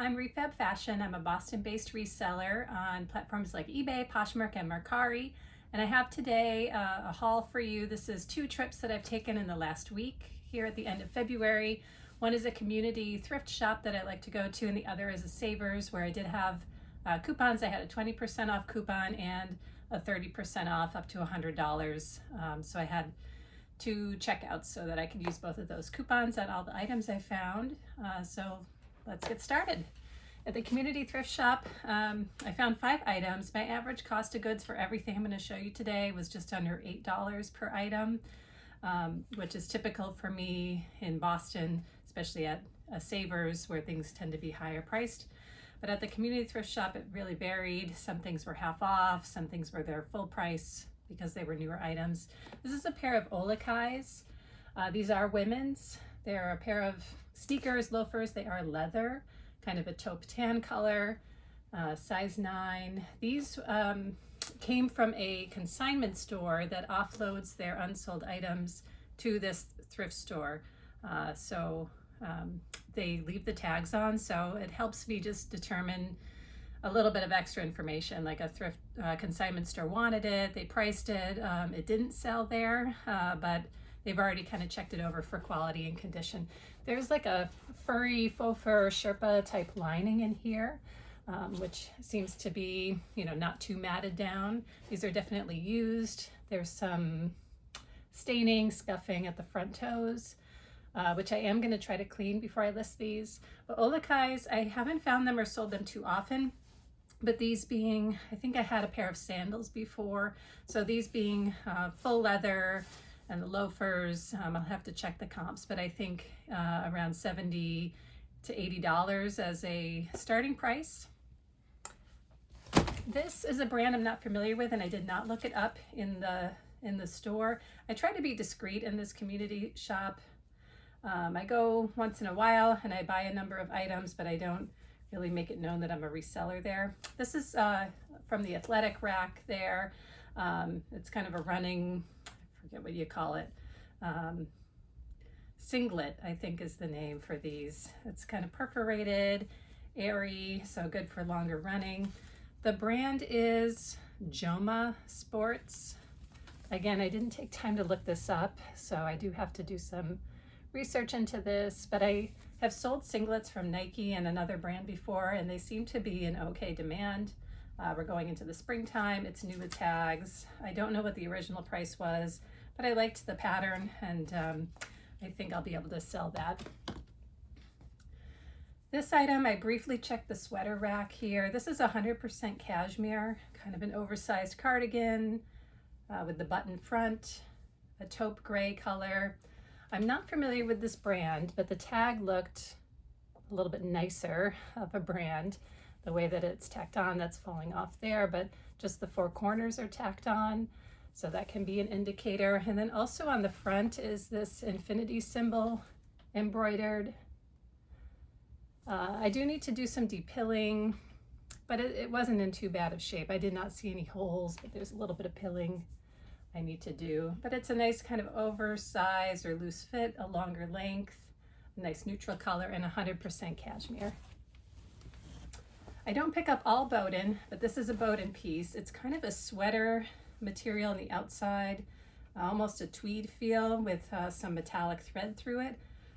I'm ReFabFashion. I'm a Boston-based reseller on platforms like eBay, Poshmark, and Mercari. And I have today a haul for you. This is 2 trips that I've taken in the last week here at the end of February. One is a community thrift shop that I like to go to, and the other is a Savers, where I did have coupons. I had a 20% off coupon and a 30% off up to $100. So I had 2 checkouts so that I could use both of those coupons on all the items I found. So let's get started. At the community thrift shop, I found 5 items. My average cost of goods for everything I'm going to show you today was just under $8 per item, which is typical for me in Boston, especially at a Savers where things tend to be higher priced. But at the community thrift shop, it really varied. Some things were half off, some things were their full price because they were newer items. This is a pair of Olakais. These are women's. They're a pair of sneakers, loafers. They are leather, kind of a taupe tan color, size 9. These came from a consignment store that offloads their unsold items to this thrift store. They leave the tags on, so it helps me just determine a little bit of extra information, like a thrift consignment store wanted it, they priced it, it didn't sell there, but they've already kind of checked it over for quality and condition. There's like a furry faux fur Sherpa type lining in here, which seems to be, not too matted down. These are definitely used. There's some staining, scuffing at the front toes, which I am going to try to clean before I list these. But Olakais, I haven't found them or sold them too often. But these being, I think I had a pair of sandals before. So these being full leather and the loafers, I'll have to check the comps, but I think around $70 to $80 as a starting price. This is a brand I'm not familiar with, and I did not look it up in the store. I try to be discreet in this community shop. I go once in a while and I buy a number of items, but I don't really make it known that I'm a reseller there. This is from the athletic rack there. It's kind of a running, I forget what you call it, singlet, I think is the name for these. It's kind of perforated, airy, so good for longer running. The brand is Joma Sports. Again, I didn't take time to look this up, so I do have to do some research into this, but I have sold singlets from Nike and another brand before, and they seem to be in okay demand. We're going into the springtime. It's new with tags. I don't know what the original price was, but I liked the pattern, and I think I'll be able to sell that. This item, I briefly checked the sweater rack here. This is 100% cashmere, kind of an oversized cardigan with the button front, a taupe gray color. I'm not familiar with this brand, but the tag looked a little bit nicer of a brand. The way that it's tacked on, that's falling off there, but just the 4 corners are tacked on, so that can be an indicator. And then also on the front is this infinity symbol embroidered. I do need to do some depilling, but it wasn't in too bad of shape. I did not see any holes, but there's a little bit of pilling I need to do, but it's a nice kind of oversized or loose fit, a longer length, a nice neutral color, and 100% cashmere. I don't pick up all Bowden, but this is a Bowden piece. It's kind of a sweater material on the outside, almost a tweed feel with some metallic thread through it.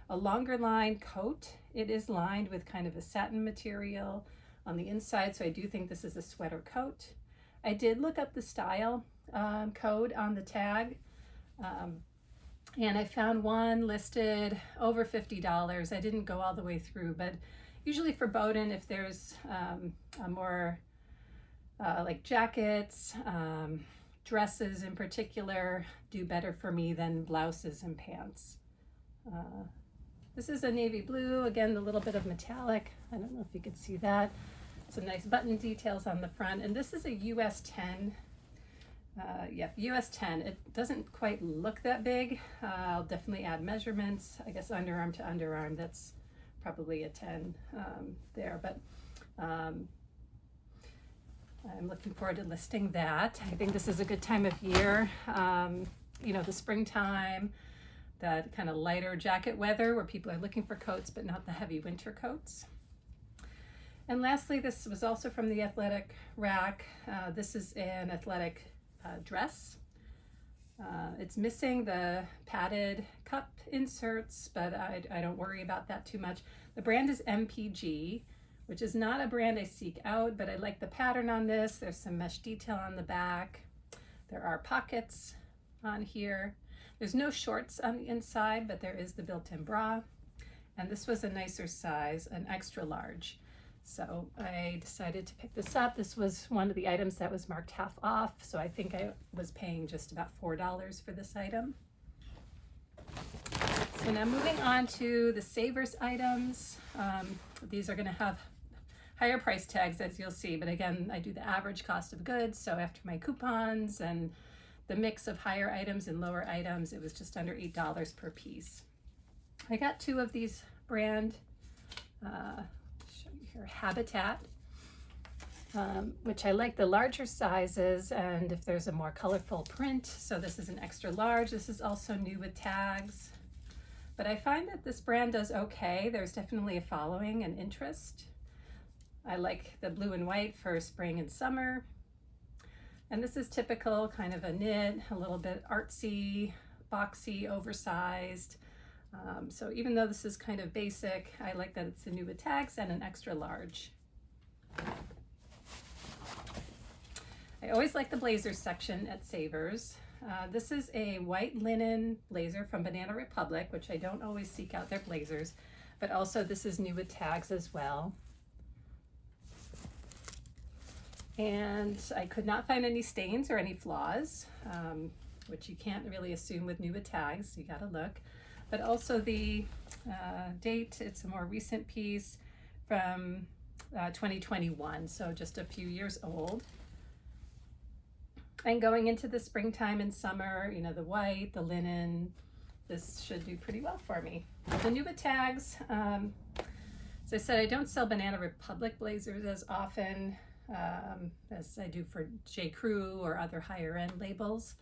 A longer line coat. It is lined with kind of a satin material on the inside, so I do think this is a sweater coat. I did look up the style code on the tag, and I found one listed over $50. I didn't go all the way through, but usually for Bowden, if there's a more like jackets, dresses in particular do better for me than blouses and pants. This is a navy blue, again, a little bit of metallic. I don't know if you could see that. Some nice button details on the front, and this is a US 10. US 10. It doesn't quite look that big. I'll definitely add measurements. I guess underarm to underarm, that's probably a 10 there, but I'm looking forward to listing that. I think this is a good time of year. The springtime, that kind of lighter jacket weather where people are looking for coats, but not the heavy winter coats. And lastly, this was also from the athletic rack. This is an athletic dress. It's missing the padded cup inserts, but I don't worry about that too much. The brand is MPG, which is not a brand I seek out, but I like the pattern on this. There's some mesh detail on the back. There are pockets on here. There's no shorts on the inside, but there is the built-in bra. And this was a nicer size, an extra large. So I decided to pick this up. This was one of the items that was marked half off, so I think I was paying just about $4 for this item. So now moving on to the savers items. These are going to have higher price tags, as you'll see, but again, I do the average cost of goods, so after my coupons and the mix of higher items and lower items, it was just under $8 per piece. I got two of these brand, show you here, Habitat, which I like the larger sizes, and if there's a more colorful print. So this is an extra large. This is also new with tags, but I find that this brand does okay. There's definitely a following and interest. I like the blue and white for spring and summer. And this is typical, kind of a knit, a little bit artsy, boxy, oversized. So even though this is kind of basic, I like that it's a new with tags and an extra large. I always like the blazer section at Savers. This is a white linen blazer from Banana Republic, which I don't always seek out their blazers, but also this is new with tags as well. And I could not find any stains or any flaws, which you can't really assume with new with tags. You gotta look. But also the date, it's a more recent piece from 2021, so just a few years old. And going into the springtime and summer, you know, the white, the linen, this should do pretty well for me. The new with tags, as I said, I don't sell Banana Republic blazers as often as I do for J. Crew or other higher end labels.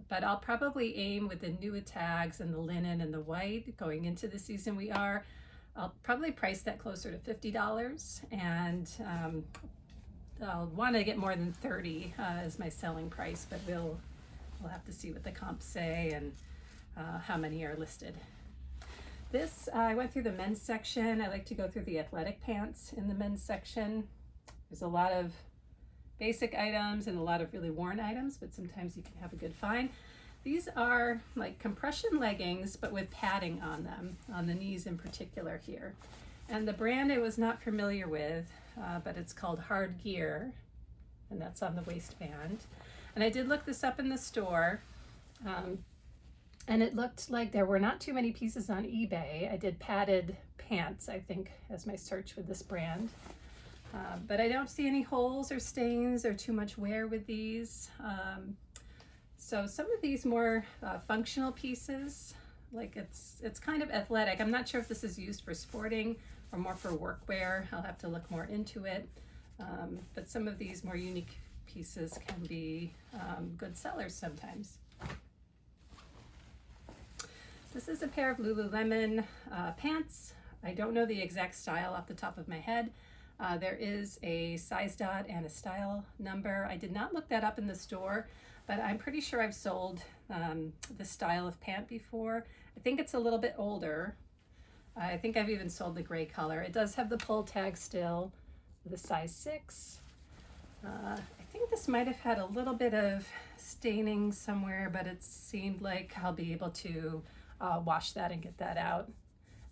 But I'll probably aim with the new with tags and the linen and the white going into the season I'll probably price that closer to $50, and I'll want to get more than 30 as my selling price, but we'll have to see what the comps say and how many are listed. This, I went through the men's section. I like to go through the athletic pants in the men's section. There's a lot of basic items and a lot of really worn items, but sometimes you can have a good find. These are like compression leggings, but with padding on them, on the knees in particular here. And the brand I was not familiar with, but it's called Hard Gear, and that's on the waistband. And I did look this up in the store, and it looked like there were not too many pieces on eBay. I did padded pants, I think, as my search with this brand. But I don't see any holes or stains or too much wear with these. So some of these more functional pieces, like it's kind of athletic. I'm not sure if this is used for sporting or more for workwear. I'll have to look more into it. But some of these more unique pieces can be good sellers sometimes. This is a pair of Lululemon pants. I don't know the exact style off the top of my head. There is a size dot and a style number. I did not look that up in the store, but I'm pretty sure I've sold this style of pant before. I think it's a little bit older. I think I've even sold the gray color. It does have the pull tag still with a size 6. I think this might have had a little bit of staining somewhere, but it seemed like I'll be able to wash that and get that out.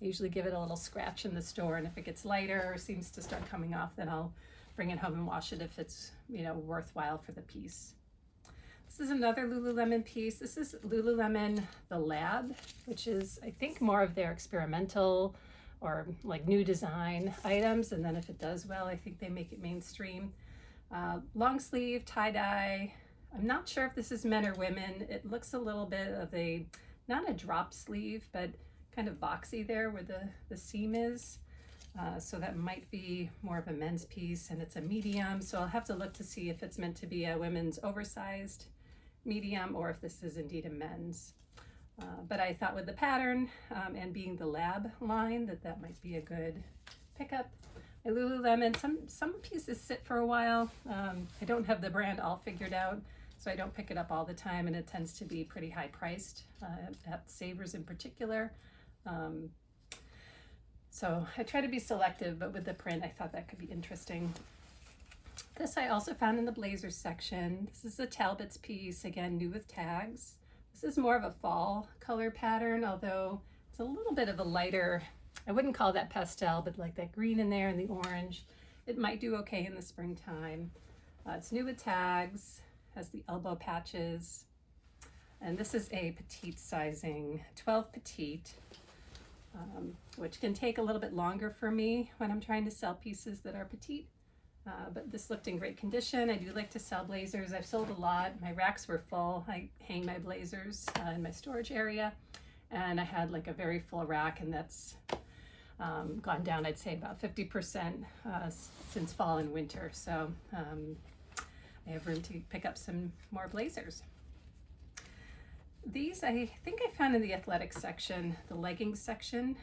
I usually give it a little scratch in the store, and if it gets lighter or seems to start coming off, then I'll bring it home and wash it if it's, you know, worthwhile for the piece. This is another Lululemon piece. This is Lululemon The Lab, which is, I think, more of their experimental or like new design items, and then if it does well, I think they make it mainstream. Long sleeve, tie-dye. I'm not sure if this is men or women. It looks a little bit of a, not a drop sleeve, but kind of boxy there where the seam is. So that might be more of a men's piece, and it's a medium. So I'll have to look to see if it's meant to be a women's oversized medium or if this is indeed a men's. But I thought with the pattern and being the Lab line that might be a good pickup. At Lululemon, some pieces sit for a while. I don't have the brand all figured out, so I don't pick it up all the time, and it tends to be pretty high priced, at Savers in particular. So I try to be selective, but with the print, I thought that could be interesting. This I also found in the blazers section. This is a Talbot's piece, again, new with tags. This is more of a fall color pattern, although it's a little bit of a lighter, I wouldn't call that pastel, but like that green in there and the orange. It might do okay in the springtime. It's new with tags, has the elbow patches. And this is a petite sizing, 12 petite, which can take a little bit longer for me when I'm trying to sell pieces that are petite. But this looked in great condition. I do like to sell blazers. I've sold a lot. My racks were full. I hang my blazers in my storage area, and I had like a very full rack, and that's gone down, I'd say, about 50% since fall and winter. So I have room to pick up some more blazers. These I think I found in the athletic section, the leggings section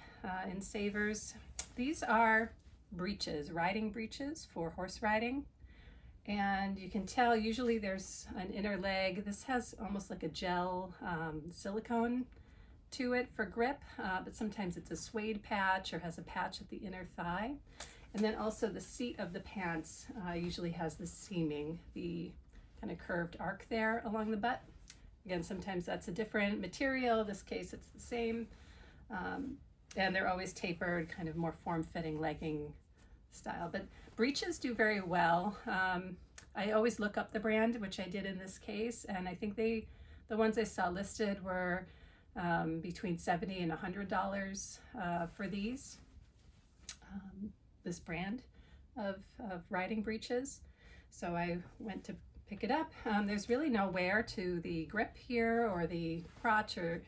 in Savers. These are breeches, riding breeches for horse riding. And you can tell usually there's an inner leg. This has almost like a gel silicone to it for grip, but sometimes it's a suede patch or has a patch at the inner thigh. And then also the seat of the pants usually has the seaming, the kind of curved arc there along the butt. Again, sometimes that's a different material. In this case, it's the same. And they're always tapered, kind of more form-fitting legging style. But breeches do very well. I always look up the brand, which I did in this case, and I think the ones I saw listed were between $70 and $100 for these, this brand of riding breeches. So I went to pick it up. There's really no wear to the grip here or the crotch or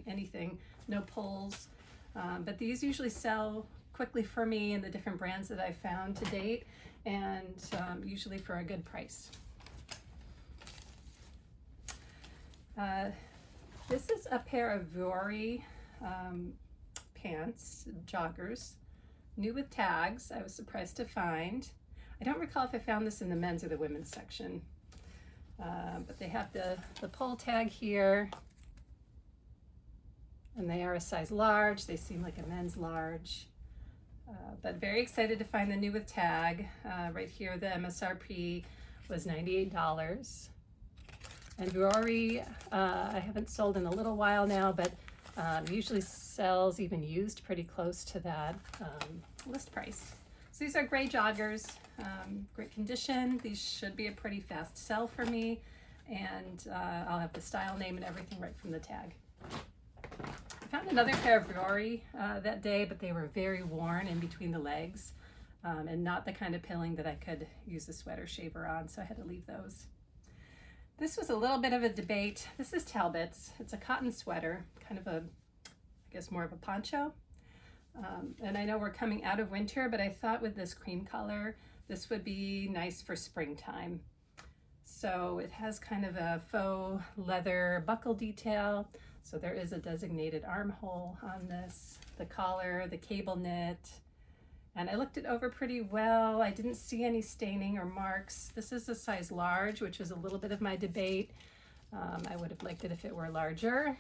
anything, no pulls. But these usually sell quickly for me in the different brands that I've found to date, and usually for a good price. This is a pair of Vuori pants, joggers, new with tags. I was surprised to find. I don't recall if I found this in the men's or the women's section, but they have the pull tag here, and they are a size large. They seem like a men's large, but very excited to find the new with tag. Right here, the MSRP was $98. And Vuori, I haven't sold in a little while now, but usually sells even used pretty close to that list price. So these are gray joggers, great condition. These should be a pretty fast sell for me, and I'll have the style name and everything right from the tag. I found another pair of Vuori that day, but they were very worn in between the legs, and not the kind of pilling that I could use the sweater shaver on, so I had to leave those. This was a little bit of a debate. This is Talbot's. It's a cotton sweater, kind of a, I guess more of a poncho. And I know we're coming out of winter, but I thought with this cream color, this would be nice for springtime. So it has kind of a faux leather buckle detail. So there is a designated armhole on this, the collar, the cable knit. And I looked it over pretty well. I didn't see any staining or marks. This is a size large, which was a little bit of my debate. I would have liked it if it were larger,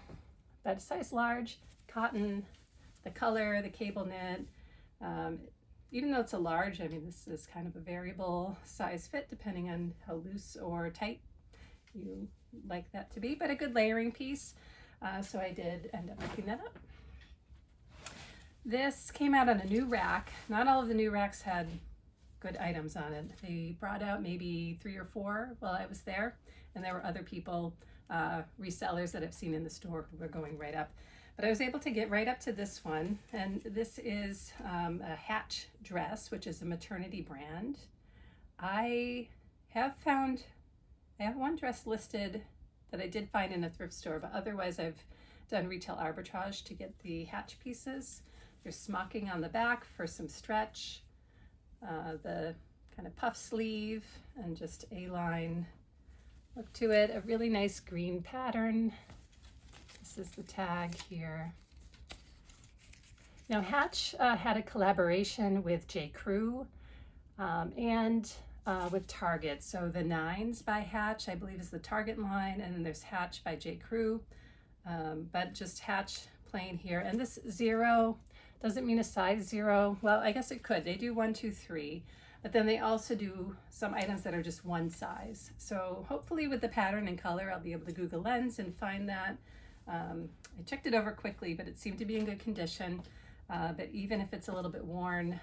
but size large, cotton, the color, the cable knit. Even though it's a large, I mean, this is kind of a variable size fit depending on how loose or tight you like that to be, but a good layering piece. So I did end up picking that up. This came out on a new rack. Not all of the new racks had good items on it. They brought out maybe 3 or 4 while I was there, and there were other people, resellers that I've seen in the store who were going right up. But I was able to get right up to this one, and this is a Hatch dress, which is a maternity brand. I have one dress listed that I did find in a thrift store, but otherwise I've done retail arbitrage to get the Hatch pieces. There's smocking on the back for some stretch, the kind of puff sleeve, and just A-line look to it. A really nice green pattern. This is the tag here. Now Hatch had a collaboration with J. Crew, and with Target. So the 9s by Hatch, I believe, is the Target line, and then there's Hatch by J. Crew, but just Hatch plain here. And this 0 doesn't mean a size 0. Well, I guess it could. They do 1, 2, 3, but then they also do some items that are just one size. So hopefully with the pattern and color, I'll be able to Google Lens and find that. I checked it over quickly, but it seemed to be in good condition. But even if it's a little bit worn,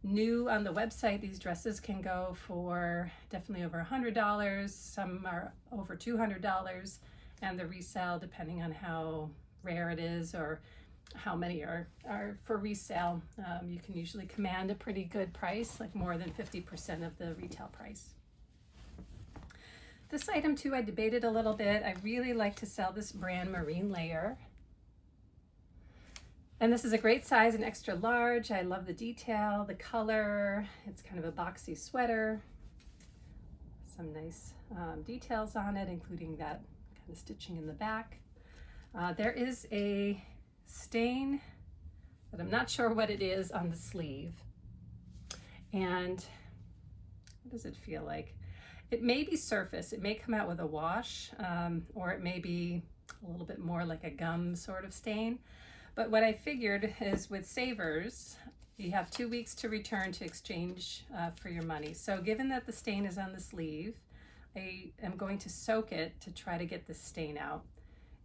new on the website, these dresses can go for definitely over $100. Some are over $200, and the resale, depending on how rare it is or how many are for resale, you can usually command a pretty good price, like more than 50% of the retail price. This item too, I debated a little bit. I really like to sell this brand Marine Layer. And this is a great size, an extra large. I love the detail, the color. It's kind of a boxy sweater. Some nice details on it, including that kind of stitching in the back. There is a stain that I'm not sure what it is on the sleeve. And what does it feel like? It may be surface. It may come out with a wash, or it may be a little bit more like a gum sort of stain. But what I figured is with savers, you have 2 weeks to return to exchange for your money. So given that the stain is on the sleeve, I am going to soak it to try to get the stain out.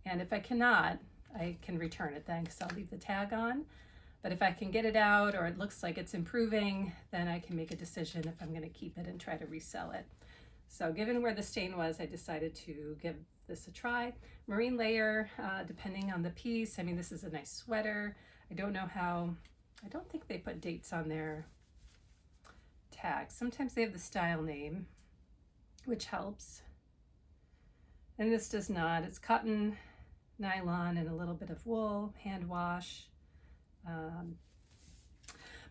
And if I cannot, I can return it then, because I'll leave the tag on. But if I can get it out, or it looks like it's improving, then I can make a decision if I'm going to keep it and try to resell it. So given where the stain was, I decided to give this a try. Marine Layer, depending on the piece. I mean, this is a nice sweater. I don't know how, I don't think they put dates on their tags. Sometimes they have the style name, which helps. And this does not. It's cotton, nylon, and a little bit of wool, hand wash.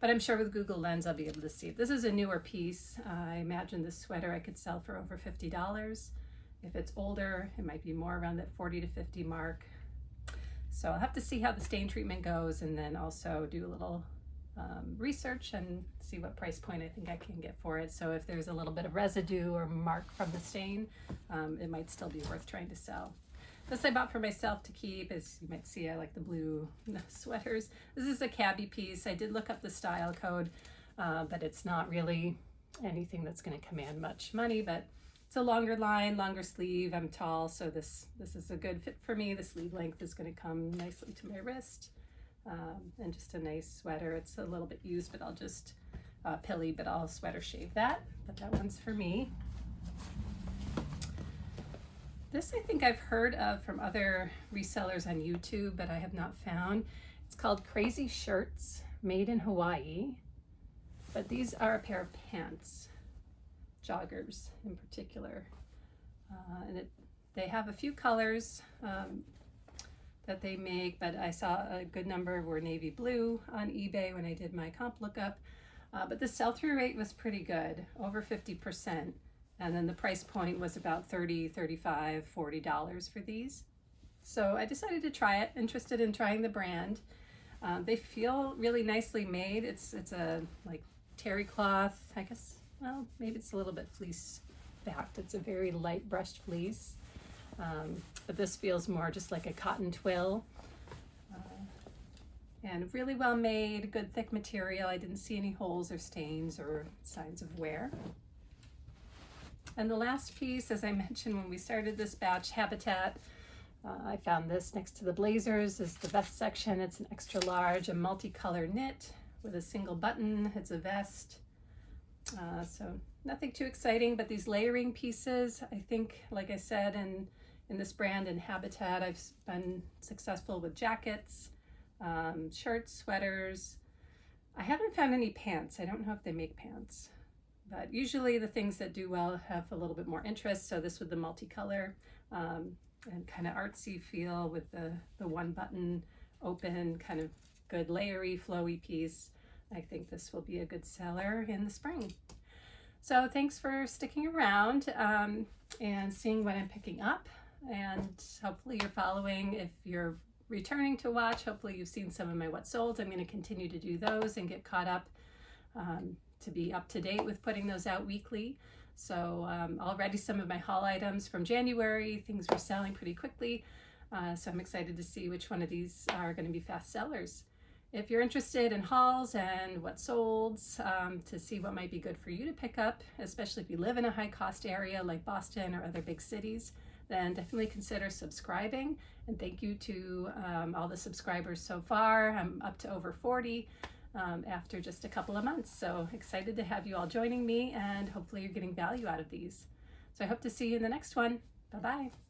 But I'm sure with Google Lens, I'll be able to see it. This is a newer piece. I imagine this sweater I could sell for over $50. If it's older, it might be more around that 40 to 50 mark. So I'll have to see how the stain treatment goes, and then also do a little research and see what price point I think I can get for it. So if there's a little bit of residue or mark from the stain, it might still be worth trying to sell. This I bought for myself to keep. As you might see, I like the blue sweaters. This is a cabbie piece. I did look up the style code, but it's not really anything that's going to command much money, but it's a longer line, longer sleeve. I'm tall, so this is a good fit for me. The sleeve length is going to come nicely to my wrist, and just a nice sweater. It's a little bit used, but I'll just pilly, but I'll sweater shave that. But that one's for me. This I think I've heard of from other resellers on YouTube, but I have not found. It's called Crazy Shirts, made in Hawaii. But these are a pair of pants, joggers in particular. And they have a few colors that they make, but I saw a good number were navy blue on eBay when I did my comp lookup. But the sell-through rate was pretty good, over 50%. And then the price point was about $30, $35, $40 for these. So I decided to try it, interested in trying the brand. They feel really nicely made. It's a like terry cloth, I guess. Well, maybe it's a little bit fleece backed. It's a very light brushed fleece. But this feels more just like a cotton twill. And really well made, good thick material. I didn't see any holes or stains or signs of wear. And the last piece, as I mentioned when we started this batch, Habitat. I found this next to the blazers, is the vest section. It's an extra large, a multicolor knit with a single button. It's a vest. So nothing too exciting, but these layering pieces, I think, like I said, in this brand and Habitat, I've been successful with jackets, shirts, sweaters. I haven't found any pants. I don't know if they make pants. But usually the things that do well have a little bit more interest. So this with the multicolor and kind of artsy feel with the one button open, kind of good layery, flowy piece. I think this will be a good seller in the spring. So thanks for sticking around and seeing what I'm picking up. And hopefully you're following. If you're returning to watch, hopefully you've seen some of my what solds. I'm going to continue to do those and get caught up to be up to date with putting those out weekly. So already some of my haul items from January, things were selling pretty quickly. So I'm excited to see which one of these are going to be fast sellers. If you're interested in hauls and what sold, to see what might be good for you to pick up, especially if you live in a high cost area like Boston or other big cities, then definitely consider subscribing. And thank you to all the subscribers so far. I'm up to over 40 after just a couple of months. So excited to have you all joining me, and hopefully you're getting value out of these. So I hope to see you in the next one. Bye-bye.